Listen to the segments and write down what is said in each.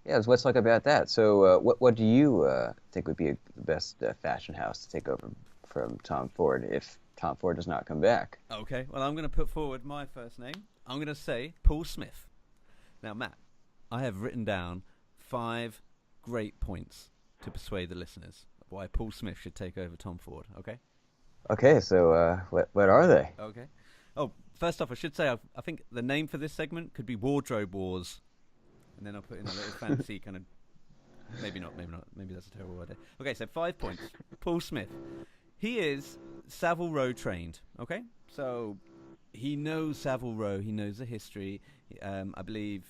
let's talk about that. So, what do you think would be the best fashion house to take over from Tom Ford if Tom Ford does not come back? Okay, well, I'm going to put forward my first name. I'm going to say Paul Smith. Now, Matt, I have written down 5 great points to persuade the listeners why Paul Smith should take over Tom Ford, okay? Okay, so what are they? Okay. Oh, first off, I should say I think the name for this segment could be Wardrobe Wars, and then I'll put in a little fancy kind of... Maybe not. Maybe that's a terrible idea. Okay, so 5 points. Paul Smith. He is Savile Row trained, okay? So he knows Savile Row. He knows the history. I believe,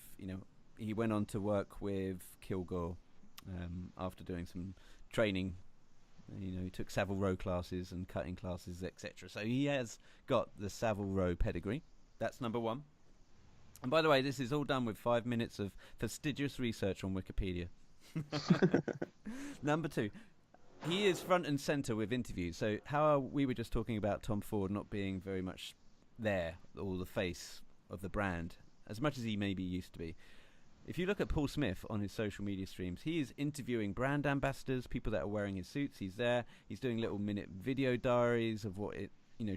he went on to work with Kilgore after doing some training. He took Savile Row classes and cutting classes, etc. So he has got the Savile Row pedigree. That's number 1. And by the way, this is all done with 5 minutes of fastidious research on Wikipedia. Number 2, he is front and center with interviews. So how we were just talking about Tom Ford not being very much there, or the face of the brand, as much as he maybe used to be. If you look at Paul Smith on his social media streams, he is interviewing brand ambassadors, people that are wearing his suits. He's there. He's doing little minute video diaries of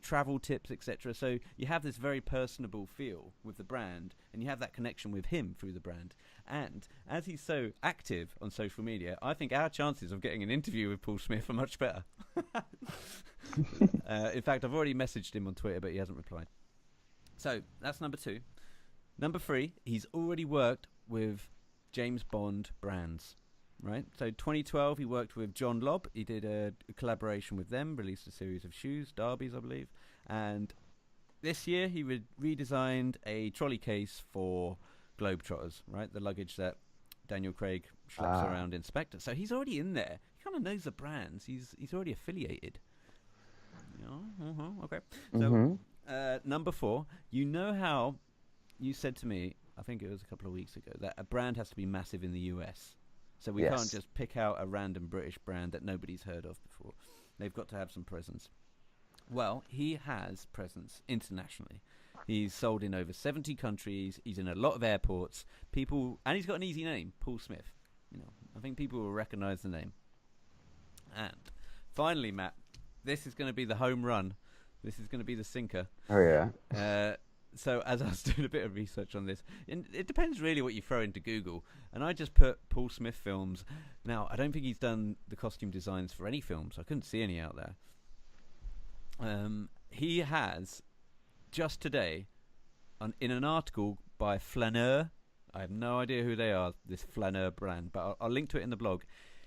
travel tips, etc. So you have this very personable feel with the brand, and you have that connection with him through the brand. And as he's so active on social media, I think our chances of getting an interview with Paul Smith are much better. In fact, I've already messaged him on Twitter, but he hasn't replied. So that's number 2. Number 3, he's already worked with James Bond brands, right? So 2012, he worked with John Lobb. He did a collaboration with them, released a series of shoes, Derbies, I believe. And this year, he redesigned a trolley case for Globetrotters, right? The luggage that Daniel Craig schleps around in Spectre. So he's already in there. He kind of knows the brands. He's already affiliated. Okay. So number 4, how you said to me, I think it was a couple of weeks ago, that a brand has to be massive in the US. So we can't just pick out a random British brand that nobody's heard of before. They've got to have some presence. Well, he has presence internationally. He's sold in over 70 countries. He's in a lot of airports. And he's got an easy name, Paul Smith. I think people will recognize the name. And finally, Matt, this is going to be the home run. This is going to be the sinker. Oh, yeah. So as I was doing a bit of research on this, and it depends really what you throw into Google, and I just put Paul Smith films. Now, I don't think he's done the costume designs for any films. I couldn't see any out there. He has, just today, in an article by Flaneur, I have no idea who they are, this Flaneur brand, but I'll link to it in the blog.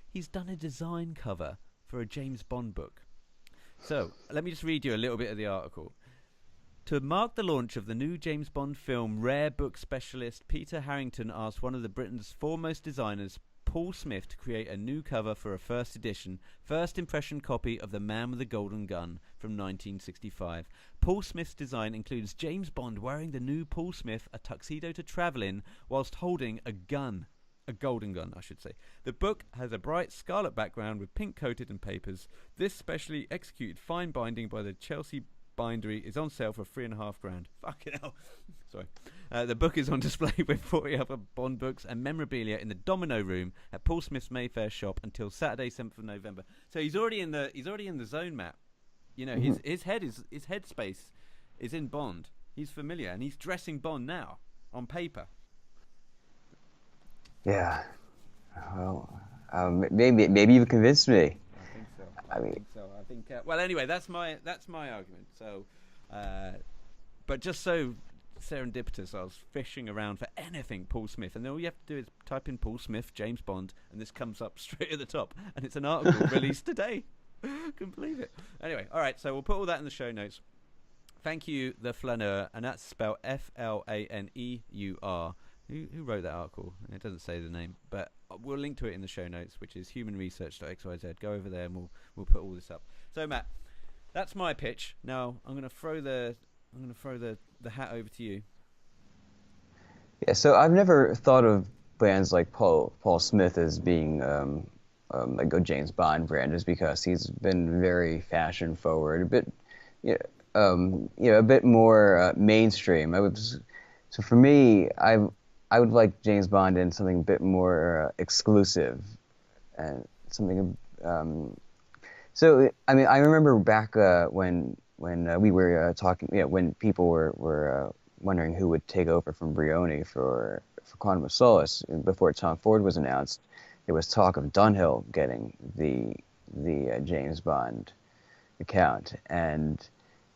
He's done a design cover for a James Bond book. So, let me just read you a little bit of the article. To mark the launch of the new James Bond film, rare book specialist Peter Harrington asked one of the Britain's foremost designers, Paul Smith, to create a new cover for a first edition, first impression copy of The Man with the Golden Gun from 1965. Paul Smith's design includes James Bond wearing the new Paul Smith a tuxedo to travel in whilst holding a gun. A golden gun, I should say. The book has a bright scarlet background with pink coated and papers. This specially executed fine binding by the Chelsea bindery is on sale for $3,500. Fucking hell. Sorry. The book is on display with 40 other Bond books and memorabilia in the Domino Room at Paul Smith's Mayfair shop until Saturday, 7th of November. So he's already in the zone, Matt. His headspace is in Bond. He's familiar, and he's dressing Bond now on paper. Yeah. Well, maybe you've convinced me. I think so. Well, anyway, that's my argument. So, but just so serendipitous, I was fishing around for anything Paul Smith, and then all you have to do is type in Paul Smith, James Bond, and this comes up straight at the top, and it's an article released today. Couldn't believe it. Anyway, all right, so we'll put all that in the show notes. Thank you, the Flaneur, and that's spelled Flaneur. Who wrote that article? It doesn't say the name, but we'll link to it in the show notes, which is humanresearch.xyz. Go over there and we'll put all this up. So Matt, that's my pitch. Now I'm going to throw the hat over to you. Yeah, so I've never thought of brands like Paul Smith as being like a James Bond brand, just because he's been very fashion forward, a bit a bit more mainstream. So for me, I would like James Bond in something a bit more exclusive and something. So I mean, I remember back when we were talking, when people were wondering who would take over from Brioni for Quantum of Solace before Tom Ford was announced. There was talk of Dunhill getting the James Bond account, and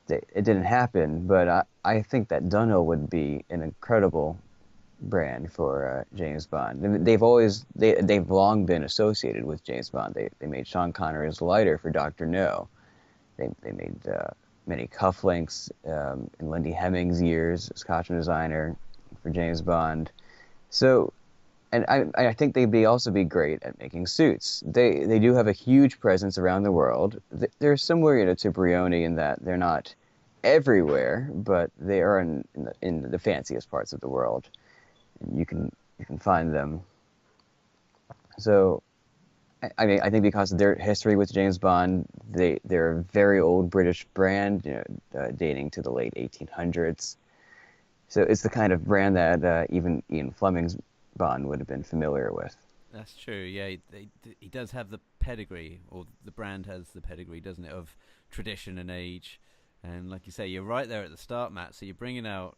it didn't happen. But I think that Dunhill would be an incredible brand for James Bond. They've long been associated with James Bond. They made Sean Connery's lighter for Dr. No. They made many cufflinks in Lindy Hemming's years as costume designer for James Bond. So, and I think they'd also be great at making suits. They do have a huge presence around the world. They're similar, to Brioni in that they're not everywhere, but they are in the fanciest parts of the world. You can find them. So, I mean, I think because of their history with James Bond, they're a very old British brand, dating to the late 1800s. So it's the kind of brand that even Ian Fleming's Bond would have been familiar with. That's true. Yeah, he does have the pedigree, or the brand has the pedigree, doesn't it, of tradition and age. And like you say, you're right there at the start, Matt. So you're bringing out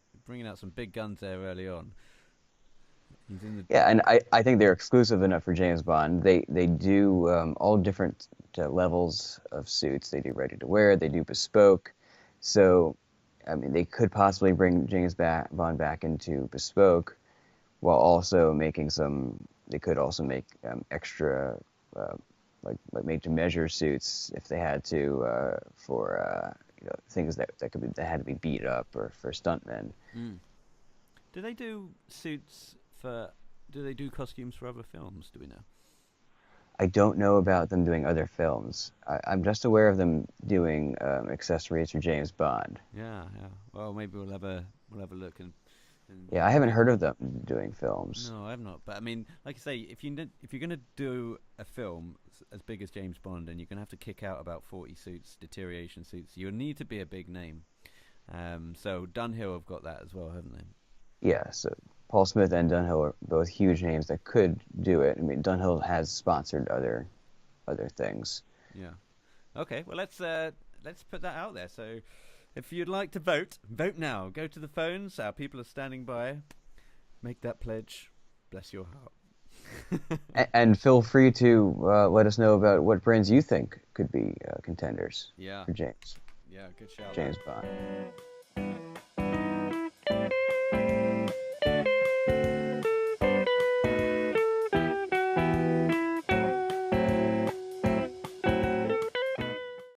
some big guns there early on. Yeah, and I think they're exclusive enough for James Bond. They do all different levels of suits. They do ready to wear. They do bespoke. So, I mean, they could possibly bring James Bond back into bespoke, while also making some. They could also make extra, like made to measure suits if they had to for things that had to be beat up or for stuntmen. Mm. Do they do suits? Do they do costumes for other films? Do we know? I don't know about them doing other films. I'm just aware of them doing accessories for James Bond. Yeah. Well, maybe we'll have a look and yeah, I haven't heard of them doing films. No, I have not. But I mean, like I say, if you're going to do a film as big as James Bond, and you're going to have to kick out about 40 suits, deterioration suits, you'll need to be a big name. So Dunhill have got that as well, haven't they? Yeah. So Paul Smith and Dunhill are both huge names that could do it. I mean, Dunhill has sponsored other things. Yeah. Okay. Well, let's put that out there. So, if you'd like to vote now. Go to the phones. Our people are standing by. Make that pledge. Bless your heart. and feel free to let us know about what brands you think could be contenders. Yeah. For James. Yeah. Good shout. James Bond.